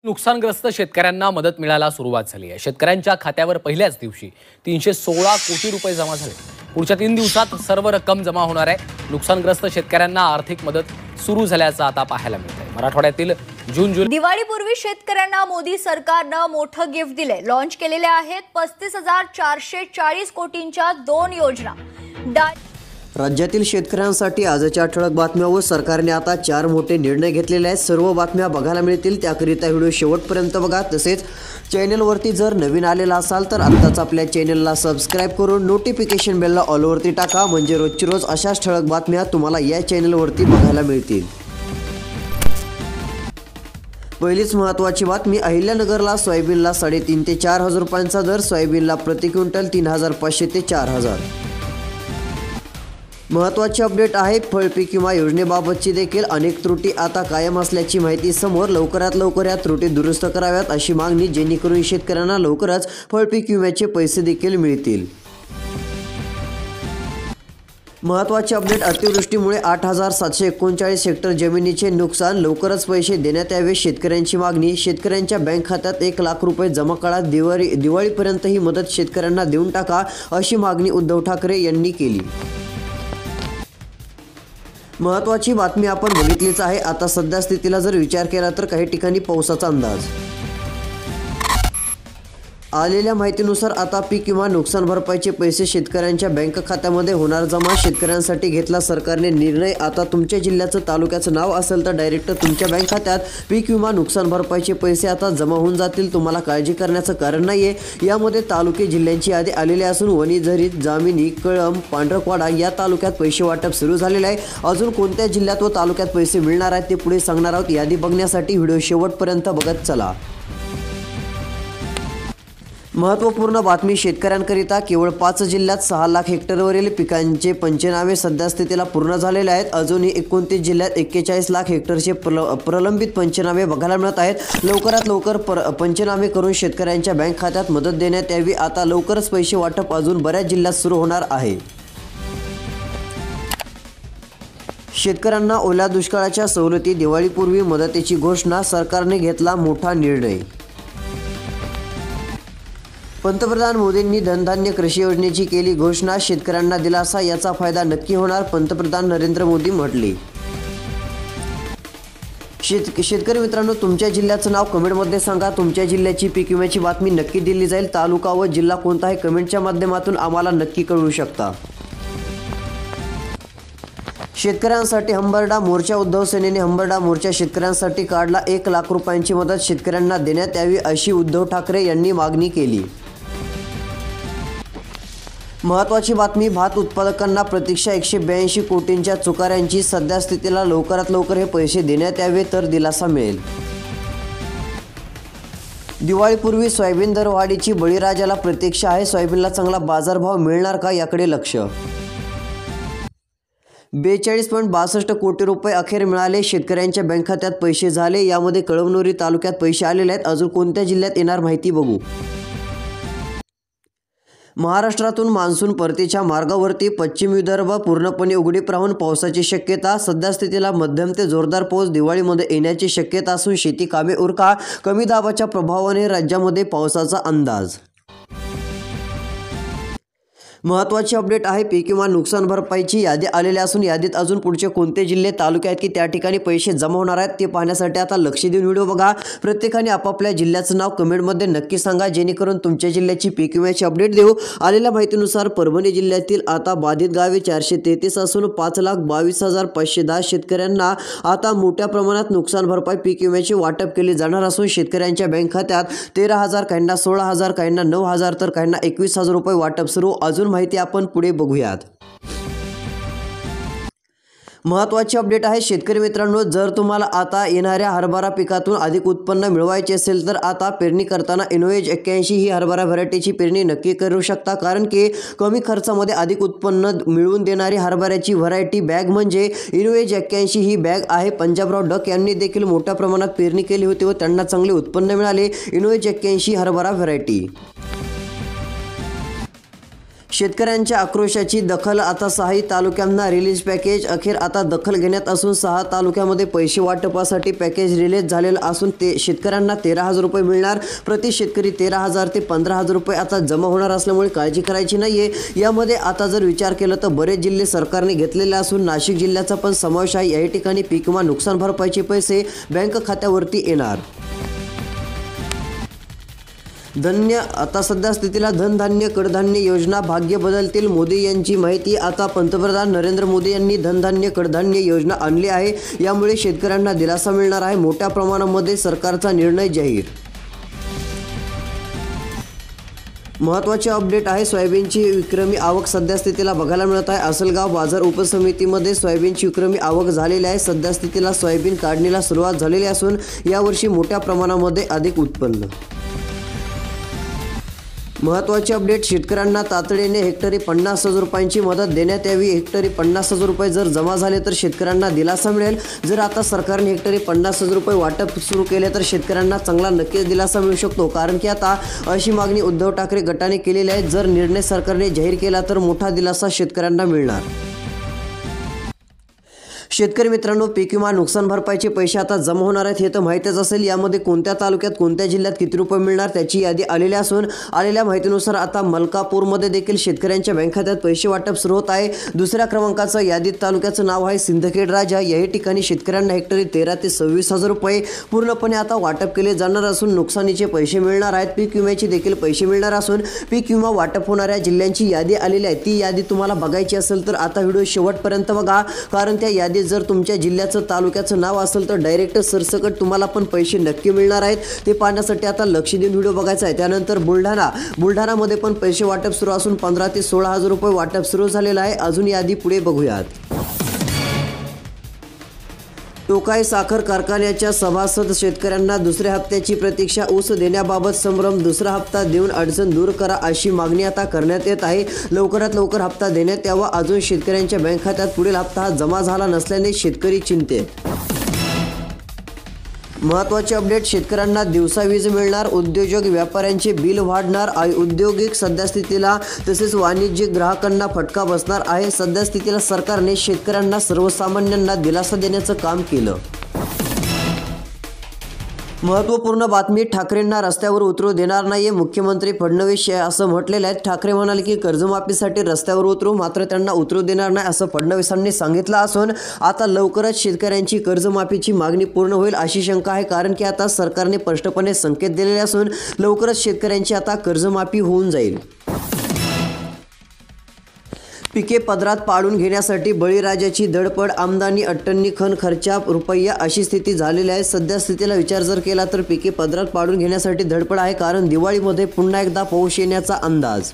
नुकसानग्रस्त शेतकऱ्यांना मदत मिळायला सुरुवात झाली आहे। शेतकऱ्यांच्या खात्यावर पहिल्याच दिवशी 316 कोटी रुपये जमा झाले। पुढच्या 3 दिवसात सर्व रक्कम जमा होणार आहे। नुकसानग्रस्त शेतकऱ्यांना आर्थिक मदत सुरू झाल्याचं आता पाहायला मिळतंय। मराठवाड्यातील जून जुलै दिवाळीपूर्वी शेतकऱ्यांना मोदी सरकारनं मोठं गिफ्ट दिले। लॉन्च केलेल्या आहेत 35,440 कोटींच्या 2 योजना। राज्यातील शेतकऱ्यांसाठी आजच्या ठळक बातम्या व सरकारने आता 4 मोठे निर्णय घेतलेले आहेत। सर्व बातम्या बघायला मिळतील, त्याकरिता व्हिडिओ शेवटपर्यंत बघा। तसेच चॅनलवरती जर नवीन आलेला असाल तर आत्ताच आपल्या चॅनलला सबस्क्राइब करून नोटिफिकेशन बेलला ऑलवरती टाका, म्हणजे रोजची रोज अशाच ठळक बातम्या तुम्हाला या चॅनलवरती बघायला मिळतील। पहिलीच महत्त्वाची बातमी, अहिल्यानगरला सोयाबीनला 3,500 ते 4,000 रुपयांचा दर। सोयाबीनला प्रति क्विंटल 3,500 ते 4,000। महत्त्वाची अपडेट आहे, फळपीक विमा योजनेबाबतची देखील अनेक त्रुटी आता कायम असल्याची माहिती समोर। लवकरात लवकर या त्रुटी दुरुस्त कराव्यात अशी मागणी, जेणेकरून शेतकऱ्यांना लवकरच फळपीक विम्याचे पैसे देखील मिळतील। महत्त्वाचे अपडेट, अतिवृष्टीमुळे 8,739 हेक्टर जमिनीचे नुकसान, लवकरच पैसे देण्यात यावे शेतकऱ्यांची मागणी। शेतकऱ्यांच्या बँक खात्यात 1 लाख रुपये जमा करा, दिवाळीपर्यंत ही मदत शेतकऱ्यांना देऊन टाका अशी मागणी उद्धव ठाकरे यांनी केली। महत्त्वाची बातमी आपण बघितलीच आहे। आता सध्या स्थितीला जर विचार केला तर काही ठिकाणी पावसाचा अंदाज। आलेल्या माहितीनुसार आता पीक विमा नुकसान भरपाईचे पैसे शेतकऱ्यांच्या बँक खात्यामध्ये होणार जमा। शेतकऱ्यांसाठी घेतला सरकारने निर्णय। आता तुमच्या जिल्ह्याचं तालुक्याचं नाव असेल तर डायरेक्ट तुमच्या बँक खात्यात पीक विमा नुकसान भरपाईचे पैसे आता जमा होऊन जातील। तुम्हाला काळजी करण्याचं कारण नाहीये। यामध्ये तालुके जिल्ह्यांची यादी आलेली असून वणी, झरीत, जामिनी, कळंब, पांढरकवाडा या तालुक्यात पैसे वाटप सुरू झालेले आहे। अजून कोणत्या जिल्ह्यात व तालुक्यात पैसे मिळणार आहेत ते पुढे सांगणार आहोत। यादी बघण्यासाठी व्हिडिओ शेवटपर्यंत बघत चला। महत्त्वपूर्ण बातमी, शेतकऱ्यांकरिता केवळ 5 जिल्ह्यात 6 लाख हेक्टरवरील पिकांचे पंचनामे सध्या स्थितीला पूर्ण झालेले आहेत। अजूनही 29 जिल्ह्यात 41 लाख हेक्टरचे प्रलंबित पंचनामे बघायला मिळत आहेत। लवकरात लवकर पंचनामे करून शेतकऱ्यांच्या बँक खात्यात मदत देण्यात यावी। आता लवकरच पैसे वाटप अजून बऱ्याच जिल्ह्यात सुरू होणार आहे। शेतकऱ्यांना ओल्या दुष्काळाच्या सवलती, दिवाळीपूर्वी मदतीची घोषणा, सरकारने घेतला मोठा निर्णय। पंतप्रधान मोदींनी धनधान्य कृषी योजनेची केली घोषणा, शेतकऱ्यांना दिलासा, याचा फायदा नक्की होणार, पंतप्रधान नरेंद्र मोदी म्हटले। शेतकरी मित्रांनो, तुमच्या जिल्ह्याचं नाव कमेंटमध्ये सांगा। तुमच्या जिल्ह्याची पीक विम्याची बातमी नक्की दिली जाईल। तालुका व जिल्हा कोणता आहे कमेंटच्या माध्यमातून आम्हाला नक्की कळवू शकता। शेतकऱ्यांसाठी हंबरडा मोर्चा, उद्धव सेनेने हंबरडा मोर्चा शेतकऱ्यांसाठी काढला। 1 लाख रुपयांची मदत शेतकऱ्यांना देण्यात यावी अशी उद्धव ठाकरे यांनी मागणी केली। महत्त्वाची बातमी, भात उत्पादकांना प्रतीक्षा 182 कोटींच्या चुकाऱ्यांची, सध्या स्थितीला लवकरात लवकर हे पैसे देण्यात यावे तर दिलासा मिळेल। दिवाळीपूर्वी सोयाबीन दरवाढीची बळीराजाला प्रतीक्षा आहे। सोयाबीनला चांगला बाजारभाव मिळणार का, याकडे लक्ष। 42.62 कोटी रुपये अखेर मिळाले, शेतकऱ्यांच्या बँक खात्यात पैसे झाले। यामध्ये कळमनुरी तालुक्यात पैसे आलेले आहेत। अजून कोणत्या जिल्ह्यात येणार माहिती बघू। महाराष्ट्रातून मान्सून परतीच्या मार्गावरती, पश्चिम विदर्भ पूर्णपणे उघडीप राहून पावसाची शक्यता। सध्या स्थितीला मध्यम ते जोरदार पाऊस दिवाळीमध्ये येण्याची शक्यता असून शेती कामे उरका। कमी दाबाच्या प्रभावाने राज्यामध्ये पावसाचा अंदाज। महत्त्वाची अपडेट आहे, पीक विमा नुकसान भरपाईची यादी आलेली असून यादीत अजून पुढचे कोणते जिल्हे तालुके आहेत की त्या ठिकाणी पैसे जमा होणार आहेत ते पाहण्यासाठी आता लक्ष देऊन व्हिडिओ बघा। प्रत्येकाने आपापल्या जिल्ह्याचं नाव कमेंटमध्ये नक्की सांगा, जेणेकरून तुमच्या जिल्ह्याची पीक विम्याची अपडेट देऊ। आलेल्या माहितीनुसार परभणी जिल्ह्यातील आता बाधित गावे 433 असून 5,22,510 शेतकऱ्यांना आता मोठ्या प्रमाणात नुकसान भरपाई पीक विम्याची वाटप केली जाणार असून शेतकऱ्यांच्या बँक खात्यात 13,000, काहींना 16,000, काहींना 9,000 तर काहींना 21,000 रुपये वाटप सुरू। अजून माहिती आपण पुढे बघूयात। महत्त्वाची अपडेट आहे शेतकरी मित्रांनो, जर तुम्हाला आता येणाऱ्या हरभरा पिकातून अधिक उत्पन्न मिळवायचे असेल तर आता पेरणी करताना इनोव्हेज 81 ही हरभरा व्हरायटीची पेरणी नक्की करू शकता, कारण की कमी खर्चामध्ये अधिक उत्पन्न मिळवून देणारी हरभऱ्याची व्हरायटी बॅग म्हणजे इनोव्हेज 81 ही बॅग आहे। पंजाबराव डक यांनी देखील मोठ्या प्रमाणात पेरणी केली होती व त्यांना चांगले उत्पन्न मिळाले। इनोव्हेज 81 हरभरा व्हरायटी शेतकऱ्यांच्या आक्रोशाची दखल आता 6 तालुक्यांना रिलीज पॅकेज अखेर आता दखल घेण्यात असून 6 तालुक्यामध्ये पैसे वाटपासाठी पॅकेज रिलीज झालेलं असून ते शेतकऱ्यांना 13,000 रुपये मिळणार. प्रति शेतकरी 13,000 ते 15,000 रुपये आता जमा होणार असल्यामुळे काळजी करायची नाहीये. यामध्ये आता जर विचार केला तर बरेच जिल्हे सरकारने घेतलेले असून नाशिक जिल्ह्याचा पण समावेश आहे. या ठिकाणी पीक विमा नुकसान भरपाईचे पैसे बँक खात्यावरती येणार. आता सध्या स्थितीला धनधान्य कडधान्य योजना भाग्य बदलतील. मोदी यांची माहिती. आता पंतप्रधान नरेंद्र मोदी यांनी धनधान्य कडधान्य योजना आणली आहे. यामुळे शेतकऱ्यांना दिलासा मिळणार आहे. मोठ्या प्रमाणामध्ये सरकारचा निर्णय जाहीर. महत्त्वाचे अपडेट आहे. सोयाबीनची विक्रमी आवक सध्या स्थितीला बघायला मिळत आहे. असलगाव बाजार उपसमितीमध्ये सोयाबीनची विक्रमी आवक झालेली आहे. सध्या स्थितीला सोयाबीन काढणीला सुरुवात झालेली असून यावर्षी मोठ्या प्रमाणामध्ये अधिक उत्पन्न. महत्त्वाचे अपडेट. शेतकऱ्यांना तातडीने हेक्टरी 50,000 रुपयांची मदत देण्यात यावी. हेक्टरी 50,000 रुपये जर जमा झाले तर शेतकऱ्यांना दिलासा मिळेल. जर आता सरकारने हेक्टरी 50,000 रुपये वाटप सुरू केले तर शेतकऱ्यांना चांगला नक्कीच दिलासा मिळू शकतो. कारण की आता अशी मागणी उद्धव ठाकरे गटाने केलेली आहे. जर निर्णय सरकारने जाहीर केला तर मोठा दिलासा शेतकऱ्यांना मिळणार. शेतकरी मित्रांनो, पीक विमा नुकसान भरपाईचे पैसे आता जमा होणार आहेत हे तर माहितीच असेल. यामध्ये कोणत्या तालुक्यात कोणत्या जिल्ह्यात किती रुपये मिळणार त्याची यादी आलेली असून आलेल्या माहितीनुसार आता मलकापूरमध्ये देखील शेतकऱ्यांच्या बँक खात्यात पैसे वाटप सुरू होत आहे. दुसऱ्या क्रमांकाचं यादीत तालुक्याचं नाव आहे सिंदखेड राजा. याही ठिकाणी शेतकऱ्यांना हेक्टरी 13,000 ते 26,000 रुपये पूर्णपणे आता वाटप केले जाणार असून नुकसानीचे पैसे मिळणार आहेत. पीक विम्याचे देखील पैसे मिळणार असून पीक विमा वाटप होणाऱ्या जिल्ह्यांची यादी आलेली आहे. ती यादी तुम्हाला बघायची असेल तर आता व्हिडिओ शेवटपर्यंत बघा. कारण त्या यादीत जर तुमच्या जिल्ह्याचं तालुक्याचं नाव असेल तर डायरेक्ट सरसकट तुम्हाला पण पैसे नक्की मिळणार आहेत. ते पाहण्यासाठी आता लक्ष देऊन व्हिडिओ बघायचा आहे. त्यानंतर बुलढाणामध्ये पण पैसे वाटप सुरू असून 15,000 ते 16,000 रुपये वाटप सुरू झालेलं आहे. अजून यादी पुढे बघूयात. टोकाई साखर कारखान्याच्या सभासद शेतकऱ्यांना दुसऱ्या हप्त्याची प्रतीक्षा. ऊस देण्याबाबत संभ्रम. दुसरा हप्ता देऊन अडचण दूर करा अशी मागणी आता करण्यात येत आहे. लवकरात लवकर हप्ता देण्यात यावा. अजून शेतकऱ्यांच्या बँक खात्यात पुढील हप्ता जमा झाला नसल्याने शेतकरी चिंतेत. महत्त्वाचे अपडेट. शेतकऱ्यांना दिवसा वीज मिळणार. उद्योजक व्यापाऱ्यांचे बिल वाढणार. औद्योगिक सद्यस्थितीला तसेच वाणिज्यिक ग्राहकांना फटका बसणार आहे. सद्यस्थितीला सरकारने शेतकऱ्यांना सर्वसामान्यांना दिलासा देण्याचं काम केलं. महत्त्वपूर्ण बातमी. ठाकरेंना रस्त्यावर उतरू देणार नाहीये मुख्यमंत्री फडणवीस असं म्हटलेलं आहे. ठाकरे म्हणाले की कर्जमाफीसाठी रस्त्यावर उतरू, मात्र त्यांना उतरू देणार नाही असं फडणवीसांनी सांगितलं असून आता लवकरच शेतकऱ्यांची कर्जमाफीची मागणी पूर्ण होईल अशी शंका आहे. कारण की आता सरकारने स्पष्टपणे संकेत दिलेले असून लवकरच शेतकऱ्यांची आता कर्जमाफी होऊन जाईल. पिके पदरात पाडून घेण्यासाठी बळीराजाची धडपड. आमदानी अट्टन्नी खण खर्चा रुपया अशी स्थिती झालेली आहे. सध्या स्थितीला विचार जर केला तर पिके पदरात पाडून घेण्यासाठी धडपड आहे. कारण दिवाळीमध्ये पुन्हा एकदा पाऊस येण्याचा अंदाज.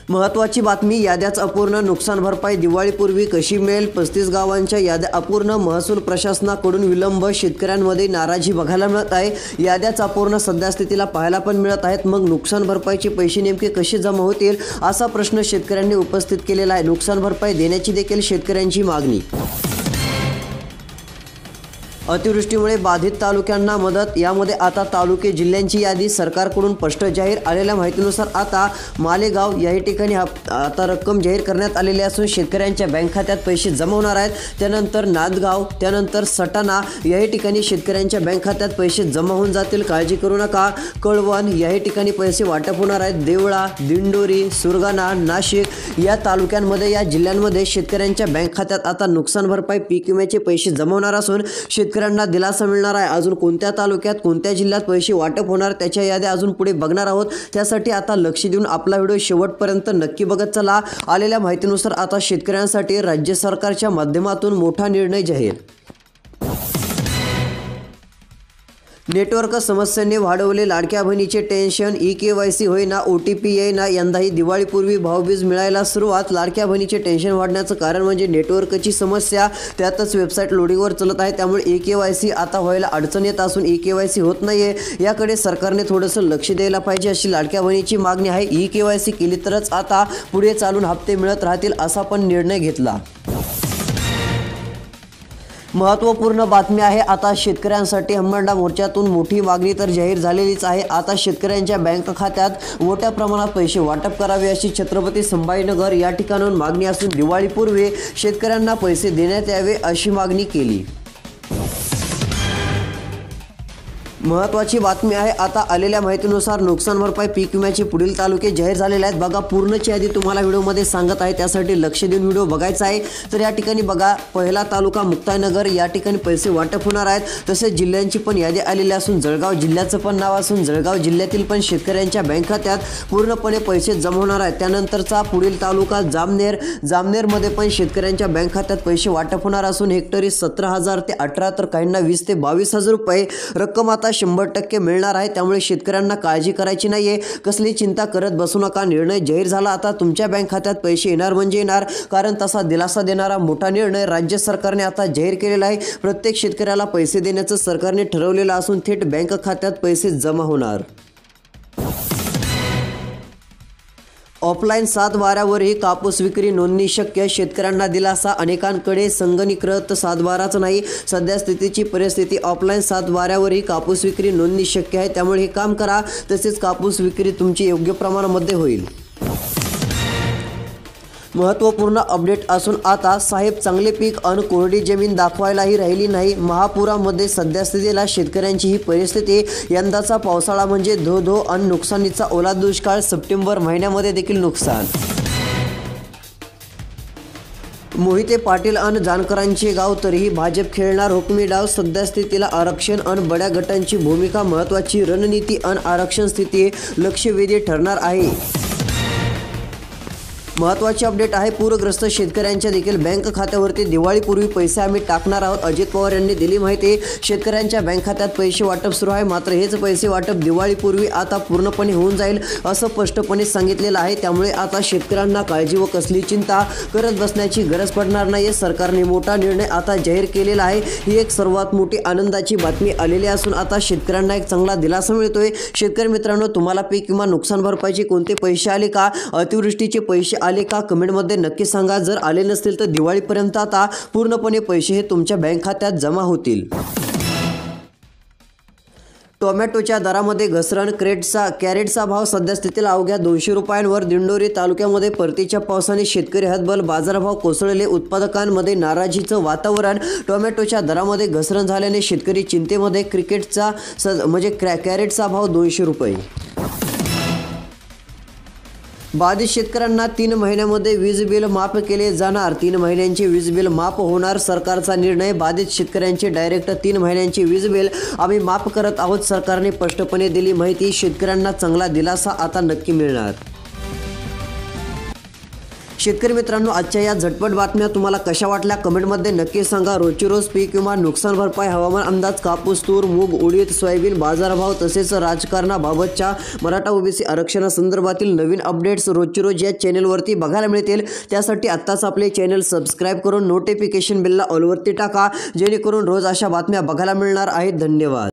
महत्त्वाची बातमी. याद्याच अपूर्ण. नुकसान भरपाई दिवाळीपूर्वी कशी मिळेल? 35 गावांच्या याद्या अपूर्ण. महसूल प्रशासनाकडून विलंब. शेतकऱ्यांमध्ये नाराजी बघायला मिळत आहे. याद्याच अपूर्ण सध्या स्थितीला पाहायला पण मिळत आहेत. मग नुकसान भरपाईचे पैसे नेमके कसे जमा होतील असा प्रश्न शेतकऱ्यांनी उपस्थित केलेला आहे. नुकसान भरपाई देण्याची देखील शेतकऱ्यांची मागणी. अतिवृष्टीमुळे बाधित तालुक्यांना मदत. यामध्ये आता तालुके जिल्ह्यांची यादी सरकारकडून स्पष्ट जाहीर. आलेल्या माहितीनुसार आता मालेगाव याही ठिकाणी आता रक्कम जाहीर करण्यात आलेली असून शेतकऱ्यांच्या बँक खात्यात पैसे जमा होणार आहेत. त्यानंतर नांदगाव, त्यानंतर सटाणा याही ठिकाणी शेतकऱ्यांच्या बँक खात्यात पैसे जमा होऊन जातील. काळजी करू नका. कळवण याही ठिकाणी पैसे वाटप होणार आहेत. देवळा, दिंडोरी, सुरगाणा, नाशिक या तालुक्यांमध्ये या जिल्ह्यांमध्ये शेतकऱ्यांच्या बँक खात्यात आता नुकसान भरपाई पीक विम्याचे पैसे जमा होणार असून शेतकऱ्यांना दिलासा मिळणार आहे. अजून कोणत्या तालुक्यात कोणत्या जिल्ह्यात पैसे वाटप होणार त्याच्या याद्या अजून पुढे बघणार आहोत. त्यासाठी आता लक्ष देऊन आपला व्हिडिओ शेवटपर्यंत नक्की बघत चला. आलेल्या माहितीनुसार आता शेतकऱ्यांसाठी राज्य सरकारच्या माध्यमातून मोठा निर्णय जाहीर. नेटवर्क समस्येने वाढवले लाडक्या बहिणीचे टेन्शन. KYC होईना, OTP येईना. यंदाही दिवाळीपूर्वी भाऊबीज मिळायला सुरुवात. लाडक्या बहिणीचे टेन्शन वाढण्याचं कारण म्हणजे नेटवर्कची समस्या. त्यातच वेबसाईट लोडिंगवर चालत आहे. त्यामुळे KYC आता व्हायला अडचण येत असून KYC होत नाहीये. याकडे सरकारने थोडंसं लक्ष द्यायला पाहिजे अशी लाडक्या बहिणीची मागणी आहे. KYC केली तरच आता पुढे चालून हप्ते मिळत राहतील असा पण निर्णय घेतला. महत्त्वपूर्ण बातमी आहे. आता शेतकऱ्यांसाठी हंबरडा मोर्चातून मोठी मागणी तर जाहीर झालेलीच आहे. आता शेतकऱ्यांच्या बँक खात्यात मोठ्या प्रमाणात पैसे वाटप करावे अशी छत्रपती संभाजीनगर या ठिकाणाहून मागणी असून दिवाळीपूर्वी शेतकऱ्यांना पैसे देण्यात यावे अशी मागणी केली. महत्त्वाची बातमी आहे. आता आलेल्या माहितीनुसार नुकसान भरपाई पीक विम्याचे पुढील तालुके जाहीर झालेले आहेत. बघा, पूर्णची यादी तुम्हाला व्हिडिओमध्ये सांगत आहे, त्यासाठी लक्ष देऊन व्हिडिओ बघायचा आहे. तर या ठिकाणी बघा, पहिला तालुका मुक्ताईनगर, या ठिकाणी पैसे वाटप होणार आहेत. तसेच जिल्ह्यांची पण यादी आलेली असून जळगाव जिल्ह्याचं पण नाव असून जळगाव जिल्ह्यातील पण शेतकऱ्यांच्या बँक खात्यात पूर्णपणे पैसे जमा होणार आहेत. त्यानंतरचा पुढील तालुका जामनेर, जामनेरमध्ये पण शेतकऱ्यांच्या बँक खात्यात पैसे वाटप होणार असून हेक्टरी 17,000 ते 18 तर काहींना 20 ते 22,000 रुपये रक्कम आता 100% मिळणार आहे. त्यामुळे शेतकऱ्यांना काळजी करायची नाहीये, कसली चिंता करत बसू नका. निर्णय जाहीर झाला. आता तुमच्या बँक खात्यात पैसे येणार म्हणजे येणार, कारण तसा दिलासा देणारा मोठा निर्णय राज्य सरकारने आता जाहीर केलेला आहे. प्रत्येक शेतकऱ्याला पैसे देण्याचं सरकारने ठरवलेलं असून थेट बँक खात्यात पैसे जमा होणार. ऑफलाईन 7 बारावरही कापूस विक्री नोंदणी शक्य, शेतकऱ्यांना दिलासा. अनेकांकडे संगणकीकृत 7 बाराच नाही. सध्या स्थितीची परिस्थिती ऑफलाईन 7 बारावरही कापूस विक्री नोंदणी शक्य आहे. त्यामुळे हे काम करा. तसेच कापूस विक्री तुमची योग्य प्रमाणामध्ये होईल. महत्त्वपूर्ण अपडेट असून आता साहेब चांगले पीक अन कोरडी जमीन दाखवायलाही राहिली नाही. महापुरामध्ये सध्या स्थितीला शेतकऱ्यांची ही परिस्थिती. यंदाचा पावसाळा म्हणजे धो अन नुकसानीचा ओला दुष्काळ. सप्टेंबर महिन्यामध्ये देखील नुकसान. मोहिते पाटील अन जानकरांचे गाव, तरीही भाजप खेळणार हुकमी डाव. सध्या स्थितीला आरक्षण अन बड्या गटांची भूमिका महत्त्वाची. रणनीती अन आरक्षण स्थिती लक्षवेधी ठरणार आहे. महत्त्वाची अपडेट आहे. पूरग्रस्त शेतकऱ्यांच्या देखील बँक खात्यावरती दिवाळीपूर्वी पैसे आम्ही टाकणार आहोत. अजित पवार यांनी दिली माहिती. शेतकऱ्यांच्या बँक खात्यात पैसे वाटप सुरू आहे. मात्र हेच पैसे वाटप दिवाळीपूर्वी आता पूर्णपणे होऊन जाईल असं स्पष्टपणे सांगितलेलं आहे. त्यामुळे आता शेतकऱ्यांना काळजी व कसली चिंता करत बसण्याची गरज पडणार नाही. सरकारने मोठा निर्णय आता जाहीर केलेला आहे. ही एक सर्वात मोठी आनंदाची बातमी आलेली असून आता शेतकऱ्यांना एक चांगला दिलासा मिळतोय. शेतकरी मित्रांनो, तुम्हाला पीक विमा नुकसान भरपाईचे कोणते पैसे आले का? अतिवृष्टीचे पैसे आले का? कमेंटमध्ये नक्की सांगा. जर आले नसतील तर दिवाळीपर्यंत आता पूर्णपणे पैसे हे तुमच्या बँक खात्यात जमा होतील. टोमॅटोच्या दरामध्ये घसरण. कॅरेटचा भाव सध्या स्थितीला अवघ्या 200 रुपयांवर. दिंडोरी तालुक्यामध्ये परतीच्या पावसाने शेतकरी हतबल. बाजारभाव कोसळले. उत्पादकांमध्ये नाराजीचं वातावरण. टोमॅटोच्या दरामध्ये घसरण झाल्याने शेतकरी चिंतेमध्ये. कॅरेटचा भाव 200 रुपये. बाधित शेतकऱ्यांना 3 महिन्यामध्ये वीज बिल माफ केले जाणार. 3 महिन्यांचे वीज बिल माफ होणार. सरकारचा निर्णय. बाधित शेतकऱ्यांचे डायरेक्ट 3 महिन्यांचे वीज बिल आम्ही माफ करत आहोत. सरकारने स्पष्टपणे दिली माहिती. शेतकऱ्यांना चांगला दिलासा आता नक्की मिळणार. शेतकरी मित्रांनो, आजच्या या झटपट बातम्या तुम्हाला कशा वाटल्या कमेंटमध्ये नक्की सांगा. रोजची रोज पीक विमा, नुकसान भरपाई, हवामान अंदाज, कापूस, तूर, मूग, उडीद, सोयाबीन, बाजारभाव तसेच राजकारणाबाबतच्या मराठा ओबीसी आरक्षणासंदर्भातील नवीन अपडेट्स रोजची रोज या चॅनलवरती बघायला मिळतील. त्यासाठी आत्ताच आपले चॅनल सबस्क्राईब करून नोटिफिकेशन बेलला ऑलवरती टाका, जेणेकरून रोज अशा बातम्या बघायला मिळणार आहेत. धन्यवाद.